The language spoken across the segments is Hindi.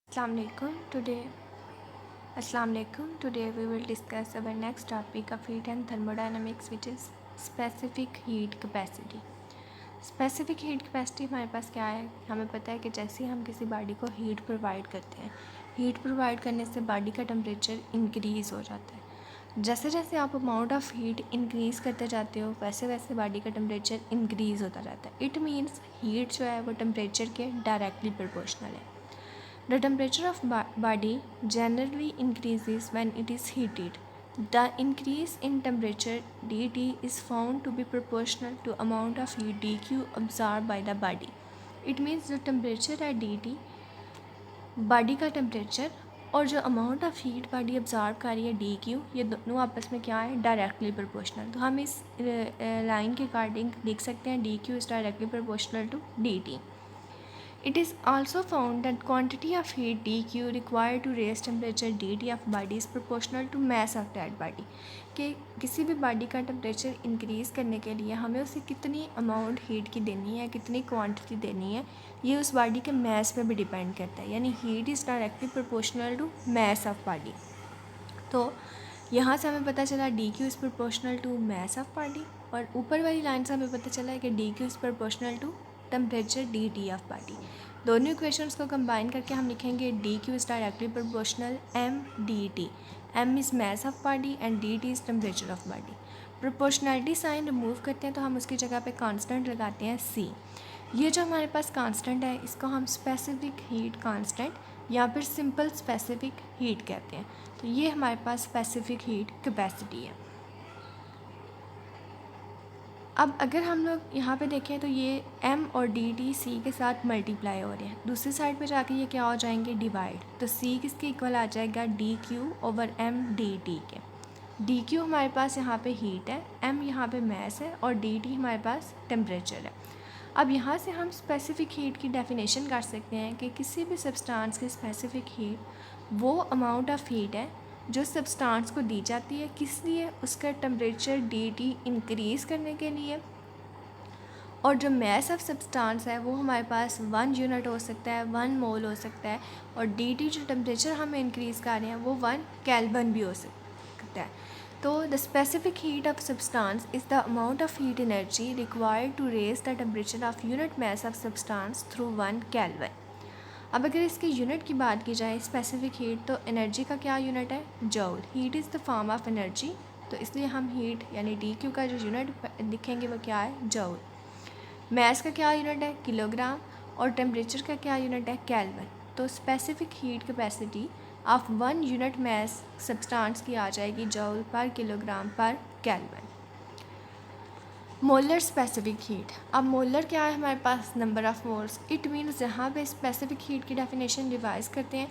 Assalamualaikum. Today we will discuss our next topic of heat and thermodynamics, which is specific heat capacity. Specific heat capacity हमारे पास क्या है, हमें पता है कि जैसे ही हम किसी बॉडी को हीट प्रोवाइड करते हैं, हीट प्रोवाइड करने से बॉडी का टेम्परेचर इंक्रीज़ हो जाता है। जैसे जैसे आप अमाउंट ऑफ हीट इंक्रीज़ करते जाते हो वैसे वैसे बॉडी का टेम्परेचर इंक्रीज़ होता जाता है। इट मीन्स हीट जो है वो टेम्परेचर के डायरेक्टली प्रोपोर्शनल है। The temperature of body generally increases when it is heated. The increase in temperature dT is found to be proportional to amount of heat dQ absorbed by the body. It means the temperature at dT, body का टेम्परेचर और जो amount of heat body absorb कर रही है डी क्यू, ये दोनों आपस में क्या है, डायरेक्टली प्रोपोर्शनल। तो हम इस लाइन के अकॉर्डिंग लिख सकते हैं D Q is directly proportional to D T. It is also found that quantity of heat dQ required to raise temperature dt of body is proportional to mass of that body। कि किसी भी बॉडी का टेम्परेचर इंक्रीज़ करने के लिए हमें उसे कितनी अमाउंट हीट की देनी है, कितनी क्वांटिटी देनी है, ये उस बॉडी के मैस पे भी डिपेंड करता है। यानी heat is directly proportional to mass of body. तो यहाँ से हमें पता चला D Q is proportional to mass of body, और ऊपर वाली लाइन से हमें पता चला है कि D Q is proportional to temperature D T of body. दोनों इक्वेशंस को कंबाइन करके हम लिखेंगे D Q is directly proportional M D T. M is mass of body and D T is temperature of body. Proportionality sign remove करते हैं तो हम उसकी जगह पे कांस्टेंट लगाते हैं सी। ये जो हमारे पास कांस्टेंट है इसको हम स्पेसिफिक हीट कांस्टेंट या फिर सिंपल स्पेसिफिक हीट कहते हैं। तो ये हमारे पास स्पेसिफिक हीट कैपेसिटी है। अब अगर हम लोग यहाँ पे देखें तो ये m और डी टी सी के साथ मल्टीप्लाई हो रहे हैं, दूसरी साइड पे जाके ये क्या हो जाएंगे, डिवाइड। तो c किसके इक्वल आ जाएगा, D Q over m D T के। डी क्यू हमारे पास यहाँ पे हीट है, m यहाँ पे मैस है और डी टी हमारे पास टेम्परेचर है। अब यहाँ से हम स्पेसिफिक हीट की डेफिनेशन कर सकते हैं कि किसी भी सब्सटेंस की स्पेसिफिक हीट वो अमाउंट ऑफ हीट है जो सब्सटेंस को दी जाती है, किस लिए, उसका टेम्परेचर डी टी इंक्रीज़ करने के लिए। और जो मैस ऑफ सब्सटेंस है वो हमारे पास 1 यूनिट हो सकता है, 1 मोल हो सकता है, और डी टी जो टेम्परेचर हम इंक्रीज़ कर रहे हैं वो 1 केल्विन भी हो सकता है। तो the specific heat of substance is the amount of heat energy required to raise the temperature of unit mass of substance through 1 kelvin. अब अगर इसके यूनिट की बात की जाए स्पेसिफिक हीट, तो एनर्जी का क्या यूनिट है, joule. Heat is the form of energy, तो इसलिए हम हीट यानी डी क्यू का जो यूनिट लिखेंगे वो क्या है, जूल। मैस का क्या यूनिट है, किलोग्राम, और टेम्परेचर का क्या यूनिट है, केल्विन। तो specific heat capacity of 1 unit mass substance की आ जाएगी joule per kilogram per kelvin. Molar specific heat, अब मोलर क्या है हमारे पास, number of moles. It means यहाँ पे स्पेसिफिक हीट की डेफिनेशन रिवाइज करते हैं।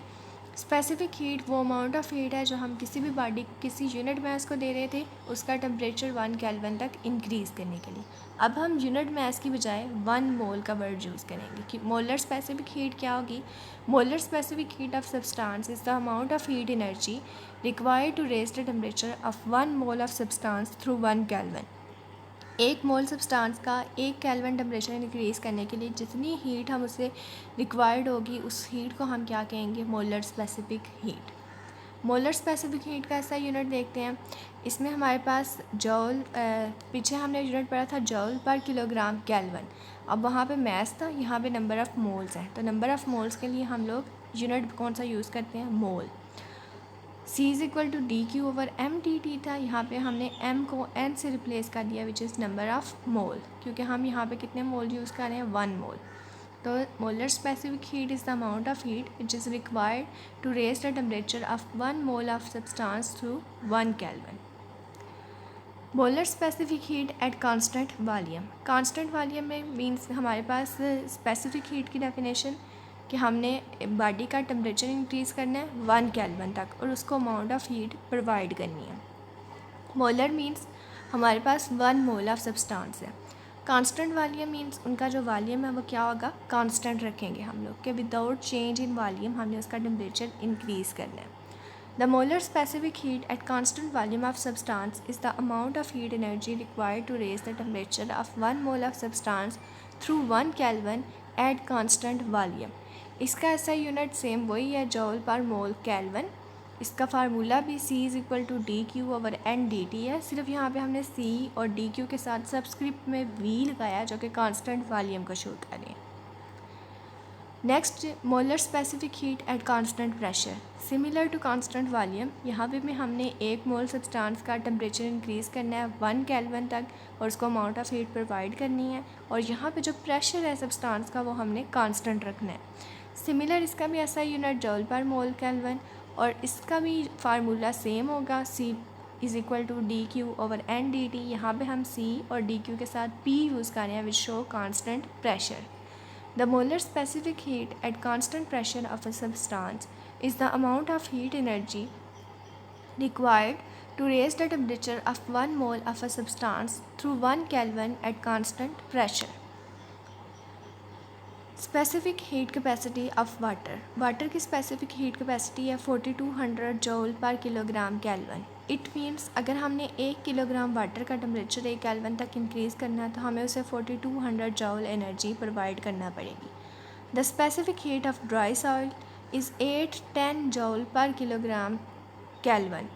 स्पेसिफिक हीट वो अमाउंट ऑफ हीट है जो हम किसी भी बॉडी किसी यूनिट मैस को दे रहे थे उसका टेम्परेचर 1 केल्विन तक इंक्रीज़ करने के लिए। अब हम यूनिट मैस की बजाय 1 मोल का वर्ड यूज़ करेंगे कि मोलर स्पेसिफिक हीट क्या होगी। Molar specific heat of substance is the amount of heat energy required to raise the temperature of 1 mole of substance through 1 kelvin. एक मोल सब्सटेंस का 1 केल्विन टेम्परेचर इंक्रीज़ करने के लिए जितनी हीट हम उसे रिक्वायर्ड होगी उस हीट को हम क्या कहेंगे, molar specific heat. Molar specific heat का ऐसा यूनिट देखते हैं, इसमें हमारे पास जूल, पीछे हमने यूनिट पढ़ा था जूल पर किलोग्राम केल्विन। अब वहाँ पे मैस था, यहाँ पे नंबर ऑफ़ मोल्स है, तो नंबर ऑफ़ मोल्स के लिए हम लोग यूनिट कौन सा यूज़ करते हैं, mole. C is equal to D Q over M D T था, यहाँ पे हमने m को n से रिप्लेस कर दिया विच इज़ नंबर ऑफ़ मोल, क्योंकि हम यहाँ पे कितने मोल यूज़ कर रहे हैं, 1 मोल। तो molar specific heat is the amount of heat which is required to raise the temperature of 1 mole of substance through 1 kelvin. Molar specific heat at constant volume, constant volume में मीन्स हमारे पास स्पेसिफिक हीट की डेफिनेशन कि हमने बॉडी का टेम्परेचर इंक्रीज़ करना है 1 केल्विन तक और उसको अमाउंट ऑफ हीट प्रोवाइड करनी है। मोलर मीन्स हमारे पास 1 मोल ऑफ सब्सटेंस है। कांस्टेंट वॉल्यूम मीन्स उनका जो वॉल्यूम है वो क्या होगा, कांस्टेंट रखेंगे हम लोग कि विदाउट चेंज इन वॉल्यूम हमने उसका टेम्परेचर इंक्रीज़ करना है। The molar specific heat at constant volume of substance is the amount of heat energy required to raise the temperature of 1 mole of substance through 1 Kelvin at constant volume। इसका ऐसा यूनिट सेम वही है, जॉल पर मोल केल्विन। इसका फार्मूला भी C=dQ/n/dt है, सिर्फ यहाँ पे हमने C और dQ के साथ सबस्क्रिप्ट में V लगाया जो कि कांस्टेंट वॉल्यूम को शो कर रहे हैं। Next, molar specific heat at constant pressure similar to constant volume. यहाँ पे भी हमने 1 मोल सब्सटेंस का टेम्परेचर इंक्रीज़ करना है 1 केल्विन तक और उसको अमाउंट ऑफ हीट प्रोवाइड करनी है, और यहाँ पे जो प्रेशर है सब्सटेंस का वो हमने कांस्टेंट रखना है। सिमिलर इसका भी ऐसा यूनिट जॉल पर मोल केल्विन, और इसका भी फार्मूला सेम होगा C=dQ/n/dt। यहाँ पे हम C और dQ के साथ P यूज़ कर रहे हैं which show constant pressure. The molar specific heat at constant pressure of a substance is the amount of heat energy required to raise the temperature of 1 mole of a substance through 1 Kelvin at constant pressure. Specific heat capacity of water. Water की specific heat capacity है 4200 joule per kilogram Kelvin. It means अगर हमने 1 किलोग्राम वाटर का टेम्परेचर 1 केल्विन तक इंक्रीज़ करना है तो हमें उसे 4200 जॉल एनर्जी प्रोवाइड करना पड़ेगी। The specific heat of dry soil is 8-10 जॉल पर किलोग्राम केल्विन।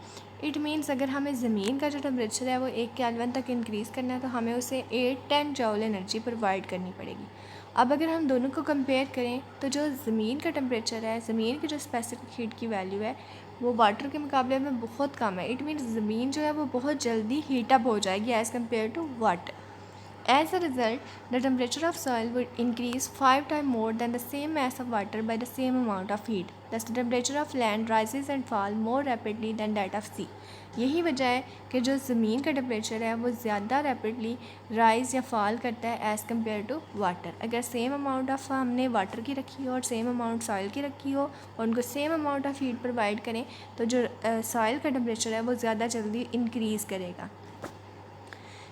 इट मीन्स अगर हमें ज़मीन का जो टेम्परेचर है वो 1 केल्विन तक इंक्रीज़ करना है तो हमें उसे 8-10 जॉल एनर्जी प्रोवाइड करनी पड़ेगी। अब अगर हम दोनों को कंपेयर करें तो जो ज़मीन का टेम्परेचर है, ज़मीन की जो स्पेसिफिक हीट की वैल्यू है वो वाटर के मुकाबले में बहुत कम है। इट मीन्स ज़मीन जो है वो बहुत जल्दी हीट अप हो जाएगी as compare to water. As a result, the temperature of soil would increase 5 times more than the same mass of water by the same amount of heat. Thus, the temperature of land rises and falls more rapidly than that of sea. यही वजह है कि जो ज़मीन का टेम्परेचर है वो ज़्यादा रैपिडली राइज़ या फॉल करता है एज़ कम्पेयर टू वाटर। अगर सेम अमाउंट ऑफ हमने वाटर की रखी हो और सेम अमाउंट सॉइल की रखी हो और उनको same amount of heat provide करें तो जो सॉइल का टेम्परेचर है वो ज़्यादा जल्दी इंक्रीज़ करेगा।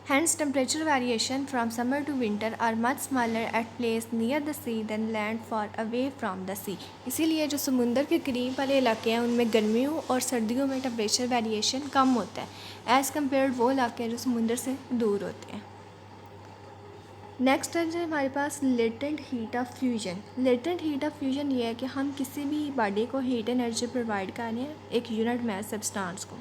Hence, temperature variation from summer to winter are much smaller at place near the sea than land far away from the sea. इसीलिए जो समुंदर के करीब वाले इलाके हैं उनमें गर्मियों और सर्दियों में टेम्परेचर वेरिएशन कम होता है एज़ कम्पेयर वो इलाके हैं जो समुंदर से दूर होते हैं। नेक्स्ट है हमारे पास latent heat of fusion. Latent heat of fusion ये है कि हम किसी भी बॉडी को हीट एनर्जी प्रोवाइड कर रहे हैं एक यूनिट में सब्सटेंस को,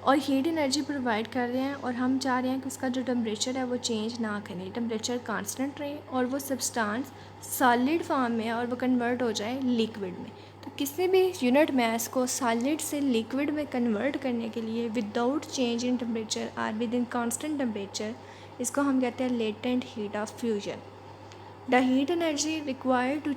और हीट एनर्जी प्रोवाइड कर रहे हैं और हम चाह रहे हैं कि उसका जो टेम्परेचर है वो चेंज ना करे, टेम्परेचर कांस्टेंट रहे और वो सब्सटेंस सॉलिड फॉर्म में और वो कन्वर्ट हो जाए लिक्विड में। तो किसी भी यूनिट मास को सॉलिड से लिक्विड में कन्वर्ट करने के लिए विदाउट चेंज इन टेम्परेचर और विद इन कांस्टेंट टेम्परेचर, इसको हम कहते हैं latent heat of fusion. The heat energy required to